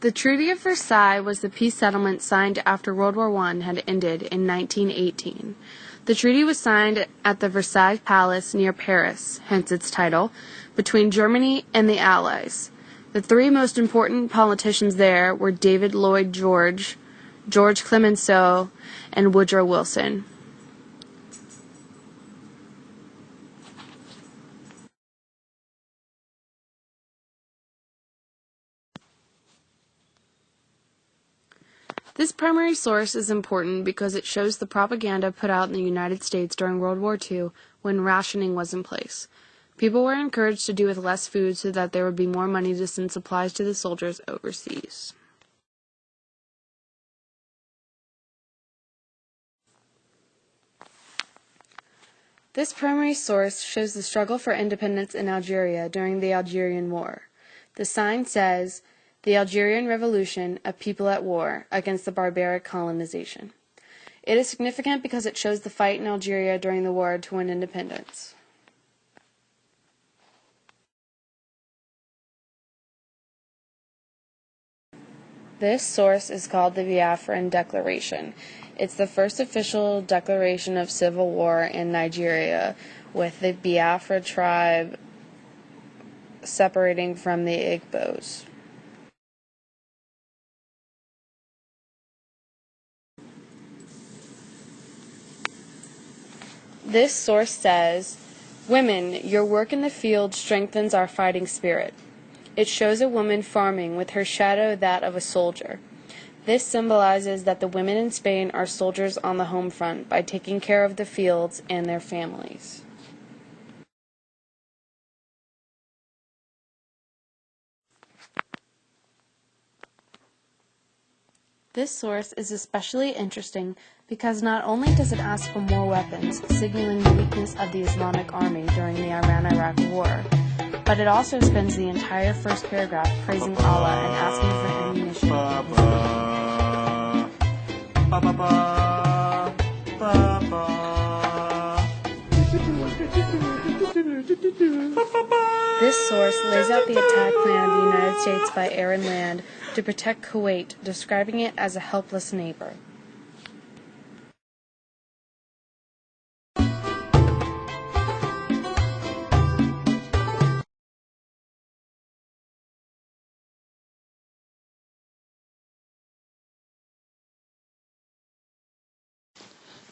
The Treaty of Versailles was the peace settlement signed after World War I had ended in 1918. The treaty was signed at the Versailles Palace near Paris, hence its title, between Germany and the Allies. The three most important politicians there were David Lloyd George, George Clemenceau, and Woodrow Wilson. This primary source is important because it shows the propaganda put out in the United States during World War II when rationing was in place. People were encouraged to do with less food so that there would be more money to send supplies to the soldiers overseas. This primary source shows the struggle for independence in Algeria during the Algerian War. The sign says, "The Algerian Revolution, a people at war against the barbaric colonization." It is significant because it shows the fight in Algeria during the war to win independence. This source is called the Biafran Declaration. It's the first official declaration of civil war in Nigeria, with the Biafra tribe separating from the Igbos. This source says, "Women, your work in the field strengthens our fighting spirit." It shows a woman farming with her shadow that of a soldier. This symbolizes that the women in Spain are soldiers on the home front by taking care of the fields and their families. This source is especially interesting because not only does it ask for more weapons, signaling the weakness of the Islamic Army during the Iran-Iraq War, but it also spends the entire first paragraph praising Allah and asking for ammunition. This source lays out the attack plan of the United States by air and land to protect Kuwait, describing it as a helpless neighbor.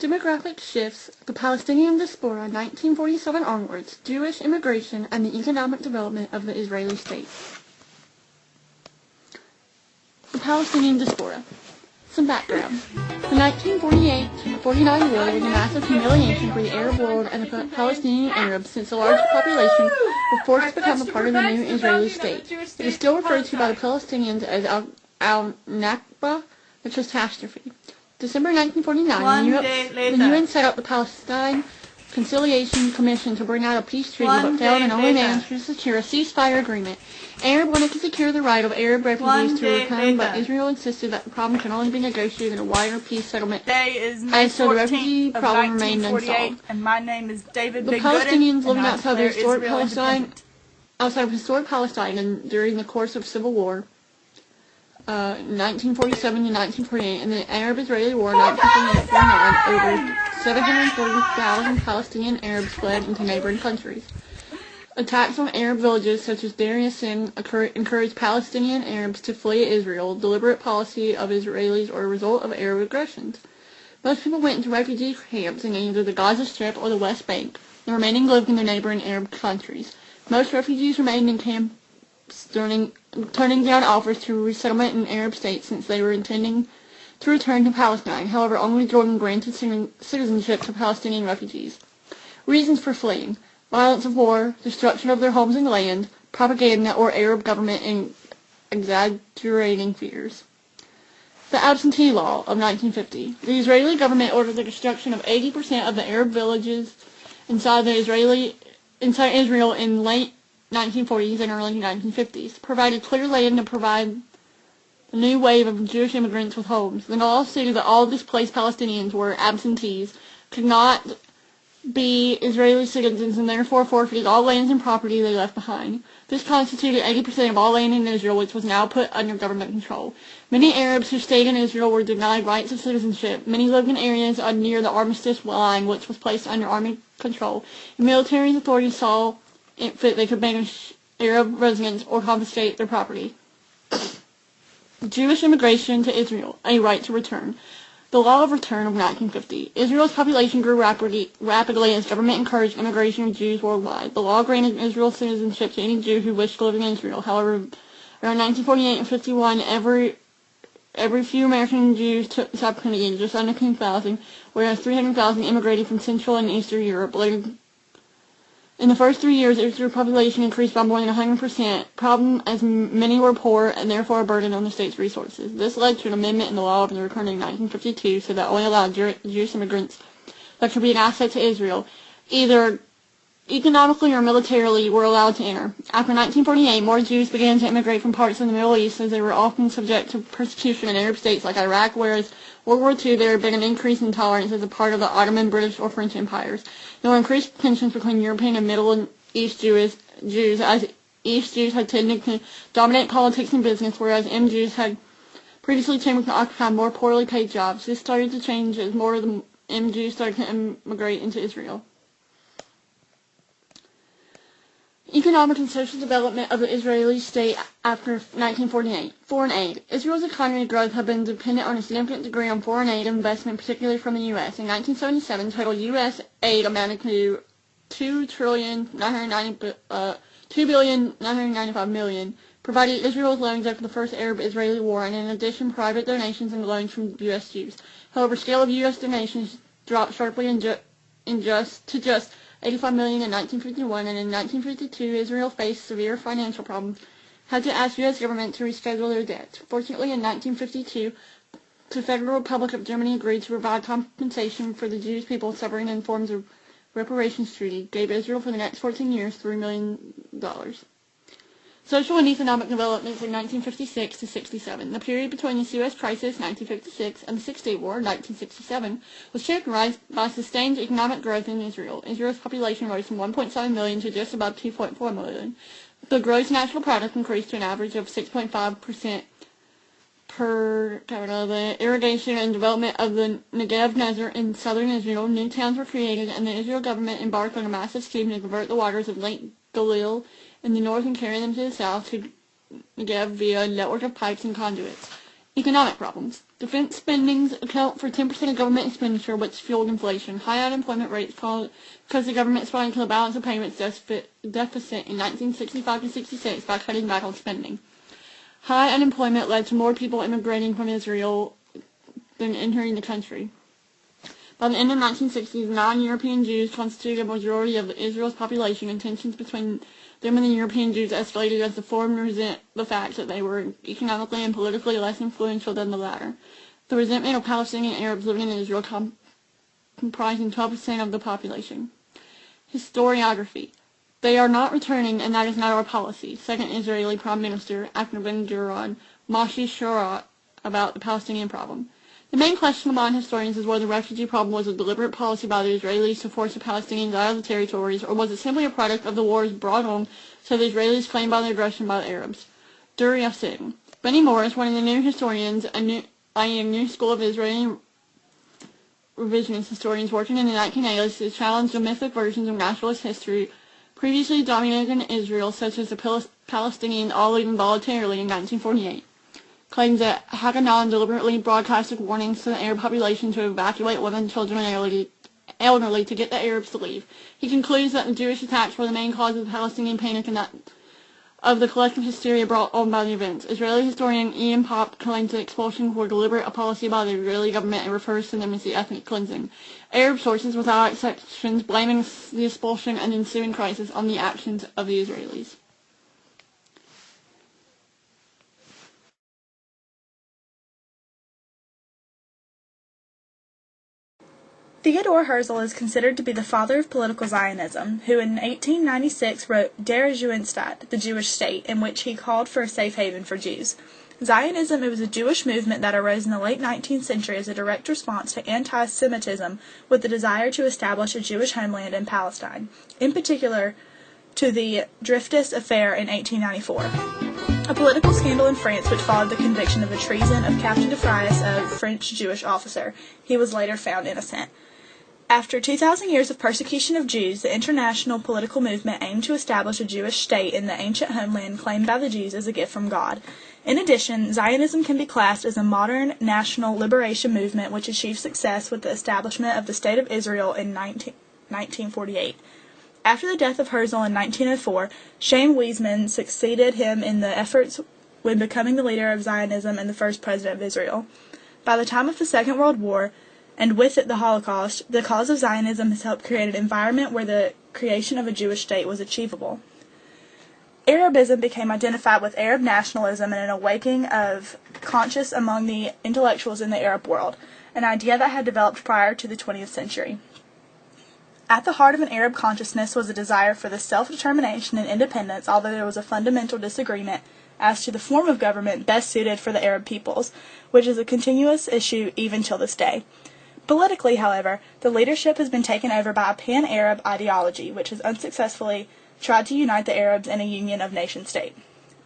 Demographic shifts, the Palestinian diaspora, 1947 onwards, Jewish immigration, and the economic development of the Israeli state. The Palestinian diaspora. Some background. The 1948-49 war was a massive humiliation for the Arab world and the Palestinian Arabs since a large population were forced to become a part of the new Israeli state. It is still referred to by the Palestinians as al-Nakba, the catastrophe. December 1949, the UN set up the Palestine Conciliation Commission to bring out a peace treaty, but failed and only managed to secure a ceasefire agreement. Arab wanted to secure the right of Arab refugees to return, but Israel insisted that the problem could only be negotiated in a wider peace settlement, and so the refugee problem remained unsolved. And my name is David the Palestinians living outside of historic Palestine, and during the course of civil war, 1947 to 1948, and the Arab-Israeli War, 1948-49, over 740,000 Palestinian Arabs fled into neighboring countries. Attacks on Arab villages such as Deir Yassin encouraged Palestinian Arabs to flee Israel, deliberate policy of Israelis or a result of Arab aggressions. Most people went into refugee camps in either the Gaza Strip or the West Bank, the remaining lived in their neighboring Arab countries. Most refugees remained in camps turning down offers to resettlement in Arab states since they were intending to return to Palestine. However, only Jordan granted citizenship to Palestinian refugees. Reasons for fleeing: violence of war, destruction of their homes and land, propaganda or Arab government, and exaggerating fears. The Absentee Law of 1950. The Israeli government ordered the destruction of 80% of the Arab villages inside Israel in late 1940s and early 1950s, provided clear land to provide a new wave of Jewish immigrants with homes. The law stated that all displaced Palestinians were absentees, could not be Israeli citizens and therefore forfeited all lands and property they left behind. This constituted 80% of all land in Israel, which was now put under government control. Many Arabs who stayed in Israel were denied rights of citizenship. Many lived in areas near the armistice line, which was placed under army control. The military authorities saw it fit they could banish Arab residents or confiscate their property. Jewish immigration to Israel, a right to return. The Law of Return of 1950. Israel's population grew rapidly as government encouraged immigration of Jews worldwide. The law granted Israel citizenship to any Jew who wished to live in Israel. However, around 1948 and 51, every few American Jews took this opportunity, just under 2,000, whereas 300,000 immigrated from Central and Eastern Europe. Later, in the first 3 years, Israel's population increased by more than 100%, problem as many were poor and therefore a burden on the state's resources. This led to an amendment in the Law of Return in 1952 so that only allowed Jewish immigrants that could be an asset to Israel, either economically or militarily, were allowed to enter. After 1948, more Jews began to immigrate from parts of the Middle East as they were often subject to persecution in Arab states like Iraq, whereas World War II there had been an increase in tolerance as a part of the Ottoman, British, or French empires. There were increased tensions between European and Middle and East Jews as East Jews had tended to dominate politics and business, whereas M Jews had previously tended to occupy more poorly paid jobs. This started to change as more of the M Jews started to immigrate into Israel. Economic and social development of the Israeli state after 1948. Foreign aid. Israel's economy growth had been dependent on a significant degree on foreign aid investment, particularly from the U.S. In 1977, total U.S. aid amounted to $2,995,000,000, provided Israel with loans after the first Arab-Israeli war, and in addition, private donations and loans from U.S. Jews. However, scale of U.S. donations dropped sharply to just 85 million in 1951, and in 1952, Israel faced severe financial problems, had to ask U.S. government to reschedule their debt. Fortunately, in 1952, the Federal Republic of Germany agreed to provide compensation for the Jewish people suffering in forms of reparations treaty, gave Israel for the next 14 years $3 million. Social and economic developments in 1956 to 67. The period between the Suez Crisis, 1956, and the Six-Day War, 1967, was characterized by sustained economic growth in Israel. Israel's population rose from 1.7 million to just about 2.4 million. The gross national product increased to an average of 6.5% per capita. The irrigation and development of the Negev Desert in southern Israel, new towns were created, and the Israel government embarked on a massive scheme to convert the waters of Lake Galil in the north and carry them to the south to Negev via a network of pipes and conduits. Economic problems. Defense spendings account for 10% of government expenditure, which fueled inflation. High unemployment rates because the government responded to the balance of payments deficit in 1965 to 66 by cutting back on spending. High unemployment led to more people immigrating from Israel than entering the country. By the end of the 1960s, non-European Jews constituted a majority of Israel's population, and tensions between them and the European Jews escalated as the former resent the fact that they were economically and politically less influential than the latter. The resentment of Palestinian Arabs living in Israel comprising 12% of the population. Historiography. They are not returning, and that is not our policy. Second Israeli Prime Minister, after Ben-Gurion, Moshe Sharot, about the Palestinian problem. The main question among historians is whether the refugee problem was a deliberate policy by the Israelis to force the Palestinians out of the territories, or was it simply a product of the wars brought on so the Israelis claimed by the aggression by the Arabs. Dur Yassin. Benny Morris, one of the new historians, a new school of Israeli revisionist historians working in the 1980s, to challenge the mythic versions of nationalist history previously dominated in Israel, such as the Palestinians all leaving voluntarily in 1948. Claims that Haganon deliberately broadcasted warnings to the Arab population to evacuate women, children, and elderly to get the Arabs to leave. He concludes that the Jewish attacks were the main cause of the Palestinian panic and that of the collective hysteria brought on by the events. Israeli historian Ian Pop claims that expulsions were deliberate a policy by the Israeli government and refers to them as the ethnic cleansing. Arab sources, without exceptions, blaming the expulsion and ensuing crisis on the actions of the Israelis. Theodor Herzl is considered to be the father of political Zionism, who in 1896 wrote Der Judenstaat, the Jewish State, in which he called for a safe haven for Jews. Zionism was a Jewish movement that arose in the late 19th century as a direct response to anti-Semitism with the desire to establish a Jewish homeland in Palestine, in particular to the Dreyfus Affair in 1894, a political scandal in France which followed the conviction of the treason of Captain de Fries, a French Jewish officer. He was later found innocent. After 2,000 years of persecution of Jews, the international political movement aimed to establish a Jewish state in the ancient homeland claimed by the Jews as a gift from God. In addition, Zionism can be classed as a modern national liberation movement which achieved success with the establishment of the State of Israel in 1948. After the death of Herzl in 1904, Chaim Weizmann succeeded him in the efforts when becoming the leader of Zionism and the first president of Israel. By the time of the Second World War, and with it the Holocaust, the cause of Zionism has helped create an environment where the creation of a Jewish state was achievable. Arabism became identified with Arab nationalism and an awakening of conscience among the intellectuals in the Arab world, an idea that had developed prior to the 20th century. At the heart of an Arab consciousness was a desire for the self-determination and independence, although there was a fundamental disagreement as to the form of government best suited for the Arab peoples, which is a continuous issue even till this day. Politically, however, the leadership has been taken over by a pan-Arab ideology, which has unsuccessfully tried to unite the Arabs in a union of nation-state.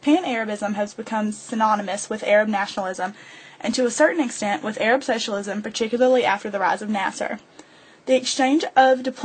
Pan-Arabism has become synonymous with Arab nationalism, and to a certain extent with Arab socialism, particularly after the rise of Nasser. The exchange of